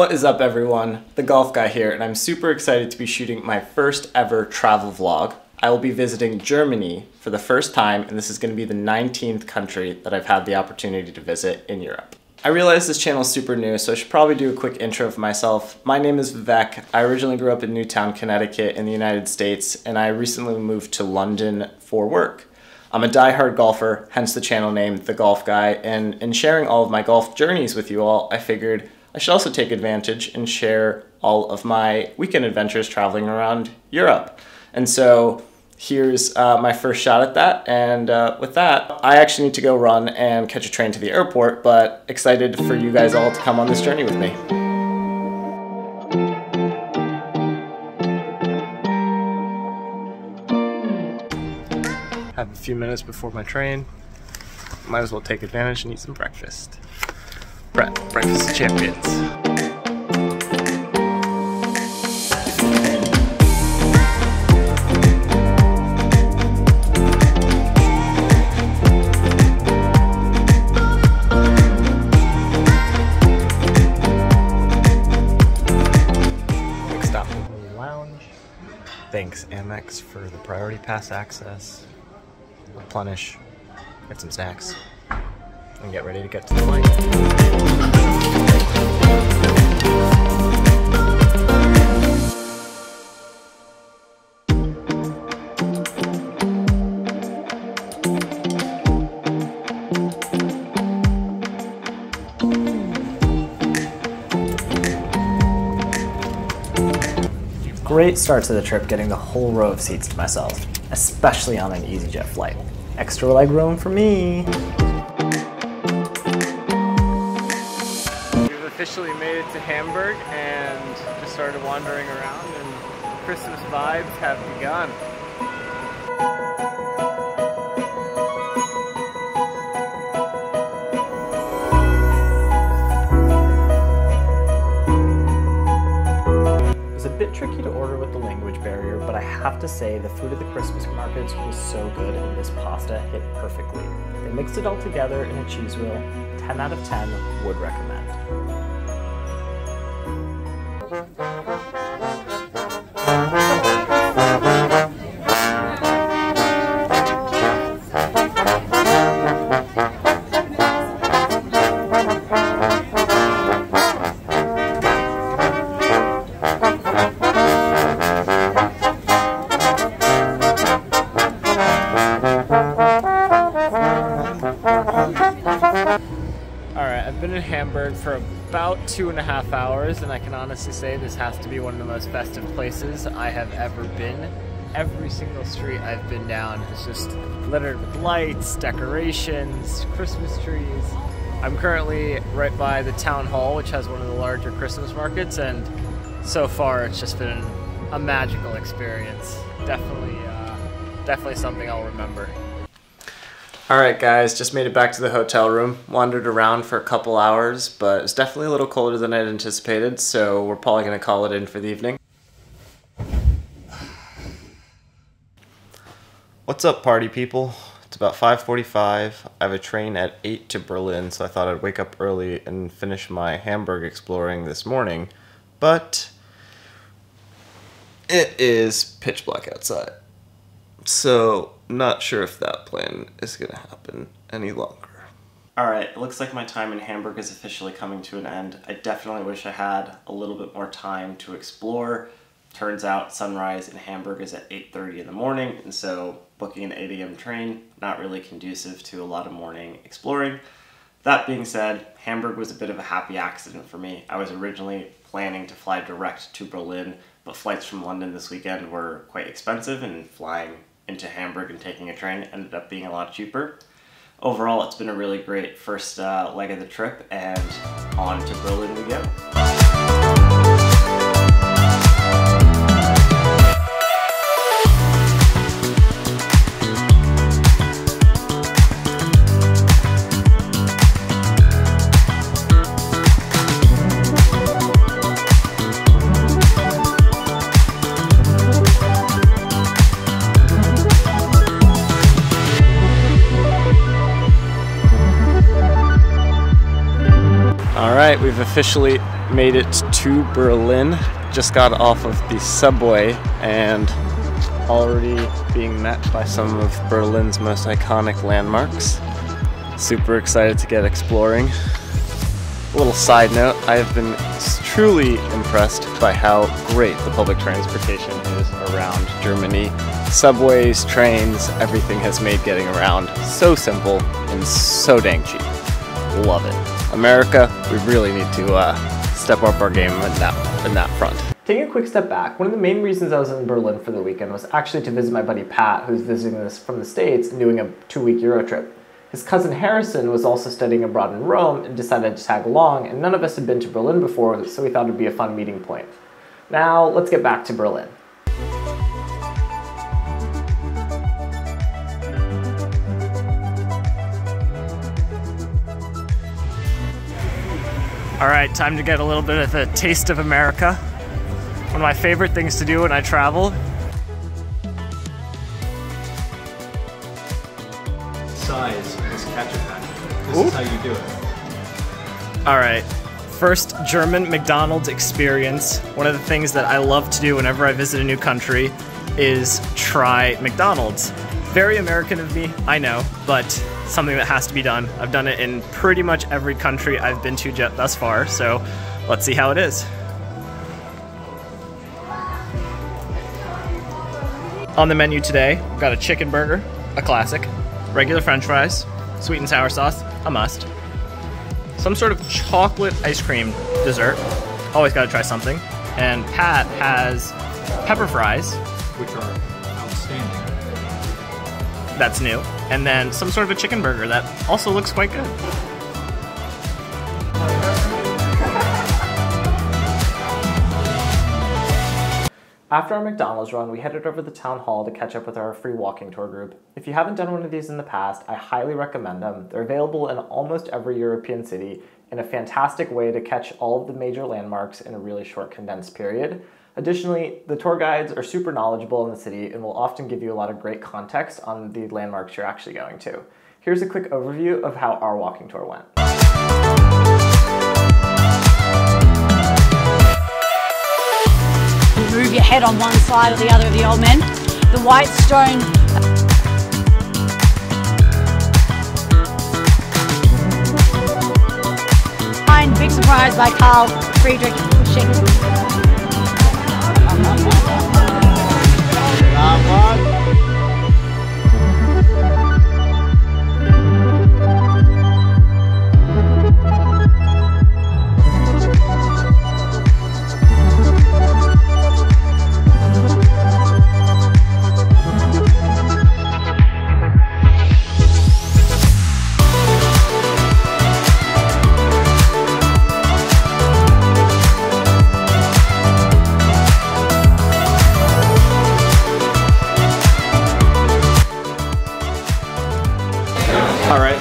What is up everyone? The Golf Guy here, and I'm super excited to be shooting my first ever travel vlog. I will be visiting Germany for the first time, and this is going to be the 19th country that I've had the opportunity to visit in Europe. I realize this channel is super new, so I should probably do a quick intro of myself. My name is Vivek. I originally grew up in Newtown, Connecticut in the United States, and I recently moved to London for work. I'm a die-hard golfer, hence the channel name, The Golf Guy, and in sharing all of my golf journeys with you all, I figured I should also take advantage and share all of my weekend adventures traveling around Europe. And so here's my first shot at that, and with that, I actually need to go run and catch a train to the airport, but excited for you guys all to come on this journey with me. Have a few minutes before my train. Might as well take advantage and eat some breakfast. Breakfast of champions. Quick stop in the lounge. Thanks Amex for the priority pass access. Replenish, get some snacks, and get ready to get to the flight. Great start to the trip getting the whole row of seats to myself, especially on an EasyJet flight. Extra leg room for me. We've officially made it to Hamburg and just started wandering around, and Christmas vibes have begun. It was a bit tricky to order with the language barrier, but I have to say the food at the Christmas markets was so good and this pasta hit perfectly. They mixed it all together in a cheese wheel. 10 out of 10 would recommend. I've been in Hamburg for about 2.5 hours, and I can honestly say this has to be one of the most festive places I have ever been. Every single street I've been down is just littered with lights, decorations, Christmas trees. I'm currently right by the town hall, which has one of the larger Christmas markets, and so far it's just been a magical experience. Definitely something I'll remember. Alright guys, just made it back to the hotel room. Wandered around for a couple hours, but it's definitely a little colder than I'd anticipated, so we're probably going to call it in for the evening. What's up party people? It's about 5:45. I have a train at 8 to Berlin, so I thought I'd wake up early and finish my Hamburg exploring this morning, but it is pitch black outside. So, not sure if that plan is going to happen any longer. Alright, it looks like my time in Hamburg is officially coming to an end. I definitely wish I had a little bit more time to explore. Turns out sunrise in Hamburg is at 8:30 in the morning, and so booking an 8 a.m. train, not really conducive to a lot of morning exploring. That being said, Hamburg was a bit of a happy accident for me. I was originally planning to fly direct to Berlin, but flights from London this weekend were quite expensive, and flying into Hamburg and taking a train ended up being a lot cheaper. Overall, it's been a really great first leg of the trip, and on to Berlin we go. Alright, we've officially made it to Berlin. Just got off of the subway and already being met by some of Berlin's most iconic landmarks. Super excited to get exploring. A little side note, I have been truly impressed by how great the public transportation is around Germany. Subways, trains, everything has made getting around so simple and so dang cheap. Love it. America, we really need to step up our game in that front. Taking a quick step back, one of the main reasons I was in Berlin for the weekend was actually to visit my buddy Pat, who's visiting this from the States and doing a 2-week Euro trip. His cousin Harrison was also studying abroad in Rome and decided to tag along, and none of us had been to Berlin before, so we thought it would be a fun meeting point. Now, let's get back to Berlin. All right, time to get a little bit of a taste of America. One of my favorite things to do when I travel. Size is ketchup packet. This is how you do it. All right, first German McDonald's experience. One of the things that I love to do whenever I visit a new country is try McDonald's. Very American of me, I know, but something that has to be done. I've done it in pretty much every country I've been to thus far, so let's see how it is. On the menu today, we've got a chicken burger, a classic, regular french fries, sweet and sour sauce, a must, some sort of chocolate ice cream dessert, always gotta try something, and Pat has pepper fries, Which are outstanding. that's new, and then some sort of a chicken burger that also looks quite good. After our McDonald's run, we headed over to the town hall to catch up with our free walking tour group. If you haven't done one of these in the past, I highly recommend them. They're available in almost every European city and a fantastic way to catch all of the major landmarks in a really short condensed period. Additionally, the tour guides are super knowledgeable in the city and will often give you a lot of great context on the landmarks you're actually going to. Here's a quick overview of how our walking tour went. Move your head on one side or the other of the old men. The white stone. Big surprise by Carl Friedrich Schenk.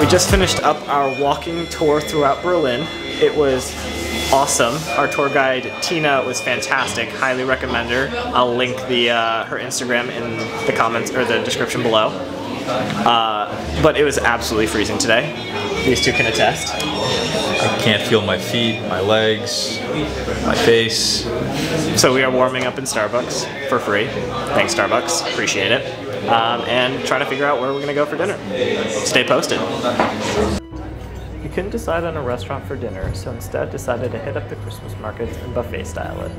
We just finished up our walking tour throughout Berlin. It was awesome. Our tour guide, Tina, was fantastic. Highly recommend her. I'll link her Instagram in the comments or the description below. But it was absolutely freezing today. These two can attest. I can't feel my feet, my legs, my face. So we are warming up in Starbucks for free. Thanks, Starbucks. Appreciate it. And trying to figure out where we're going to go for dinner. Stay posted. We couldn't decide on a restaurant for dinner, so instead decided to hit up the Christmas markets and buffet style it.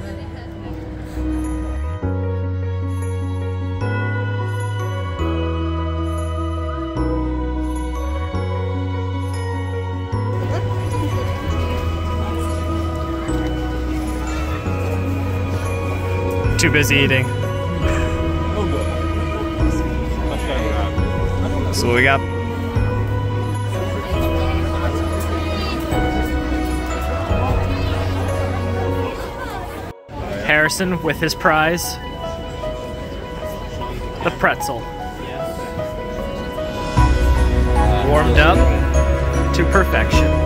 Too busy eating. So what we got? Harrison with his prize, the pretzel. Warmed up to perfection.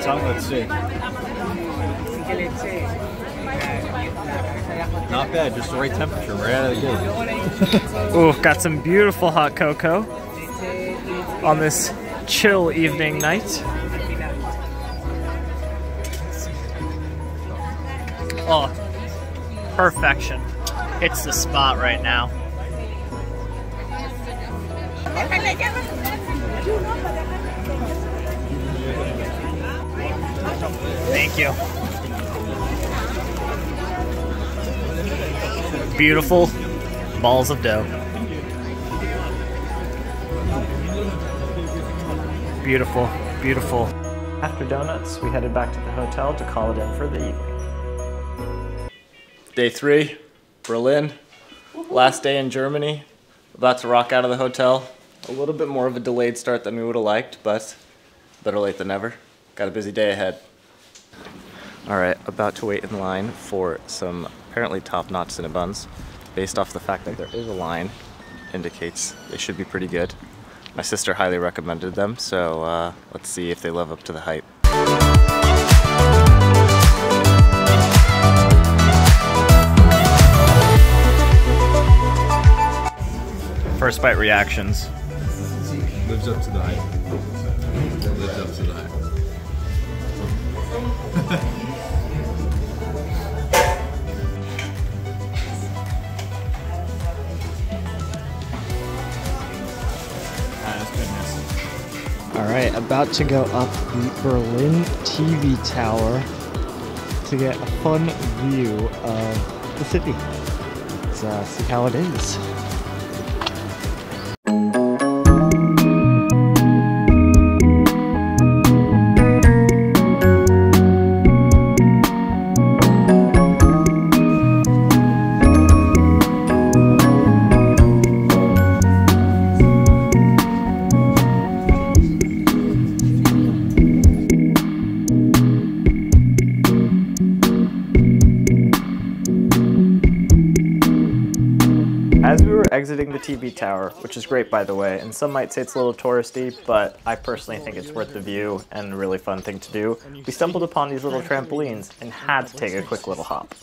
tongue? Let's see. Not bad, just the right temperature right out of the gate. Ooh, got some beautiful hot cocoa on this chill evening night. Oh, perfection. It's the spot right now. Thank you. Beautiful balls of dough. Beautiful, beautiful. After donuts, we headed back to the hotel to call it in for the evening. Day 3, Berlin. Last day in Germany. About to rock out of the hotel. A little bit more of a delayed start than we would have liked, but better late than never. Got a busy day ahead. Alright, about to wait in line for some apparently top-notch Cinnabons. Based off the fact that there is a line, indicates they should be pretty good. My sister highly recommended them, so let's see if they live up to the hype. First bite reactions. Lives up to the hype. Lives up to the hype. Alright, about to go up the Berlin TV tower to get a fun view of the city. Let's see how it is. As we were exiting the TV tower, which is great by the way, and some might say it's a little touristy, but I personally think it's worth the view and a really fun thing to do, we stumbled upon these little trampolines and had to take a quick little hop.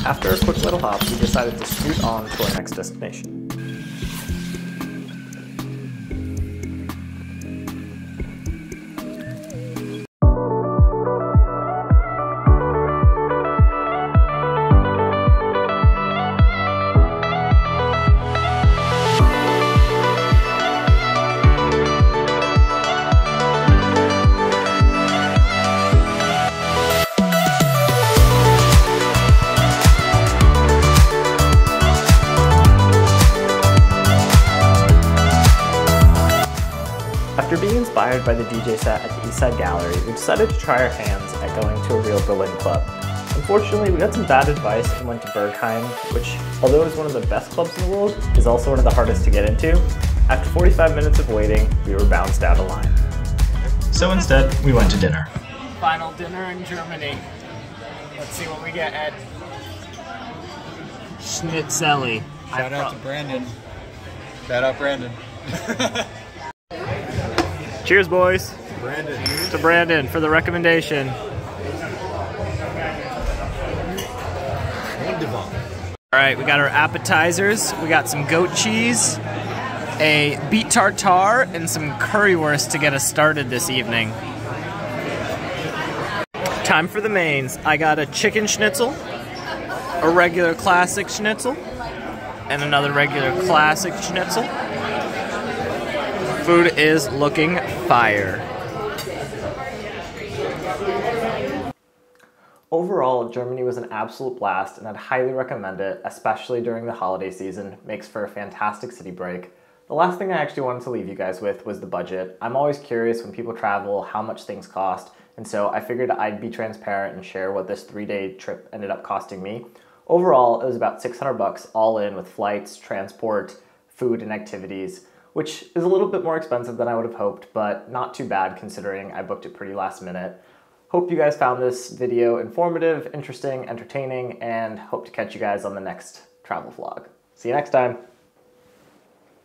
After a quick little hop, we decided to scoot on to our next destination. After being inspired by the DJ set at the East Side Gallery, we decided to try our hands at going to a real Berlin club. Unfortunately, we got some bad advice and went to Berghain, which, although is one of the best clubs in the world, is also one of the hardest to get into. After 45 minutes of waiting, we were bounced out of line. So instead, we went to dinner. Final dinner in Germany. Let's see what we get at Schnitzelli. Shout out to Brandon. Shout out Brandon. Cheers, boys. Brandon. To Brandon for the recommendation. Alright, we got our appetizers. We got some goat cheese, a beet tartare, and some currywurst to get us started this evening. Time for the mains. I got a chicken schnitzel, a regular classic schnitzel, and another regular classic schnitzel. Food is looking fire. Overall, Germany was an absolute blast and I'd highly recommend it, especially during the holiday season. Makes for a fantastic city break. The last thing I actually wanted to leave you guys with was the budget. I'm always curious when people travel how much things cost, and so I figured I'd be transparent and share what this 3-day trip ended up costing me. Overall, it was about $600 all in with flights, transport, food, and activities, which is a little bit more expensive than I would have hoped, but not too bad considering I booked it pretty last minute. Hope you guys found this video informative, interesting, entertaining, and hope to catch you guys on the next travel vlog. See you next time.